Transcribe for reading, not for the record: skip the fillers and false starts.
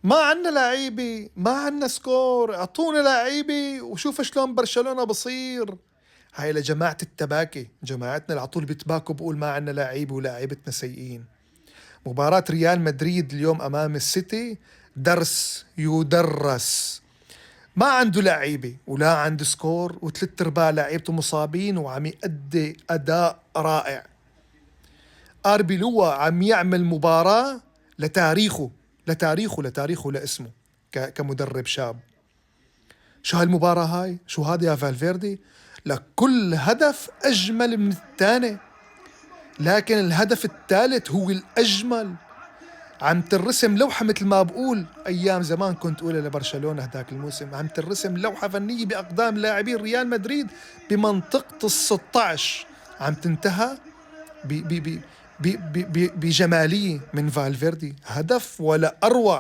ما عنا لعيبة، ما عنا سكور، اعطونا لعيبة وشوف شلون برشلونة بصير. هاي لجماعة التباكي، جماعتنا اللي على طول بتباكوا بقول ما عنا لعيبة ولاعيبتنا سيئين. مباراة ريال مدريد اليوم أمام السيتي درس يدرس. ما عنده لعيبة ولا عنده سكور، وثلاث ارباع لعيبته مصابين وعم يأدي أداء رائع. اربي لوا عم يعمل مباراة لتاريخه، لتاريخه لاسمه كمدرب شاب. شو هالمباراة هاي؟ شو هذا يا فالفيردي؟ لكل هدف أجمل من الثاني، لكن الهدف الثالث هو الأجمل. عم ترسم لوحة، مثل ما بقول أيام زمان كنت أقولها لبرشلونة هداك الموسم، عم ترسم لوحة فنية بأقدام لاعبين ريال مدريد بمنطقة ال16، عم تنتهى بجمالية من فالفيردي، هدف ولا أروع.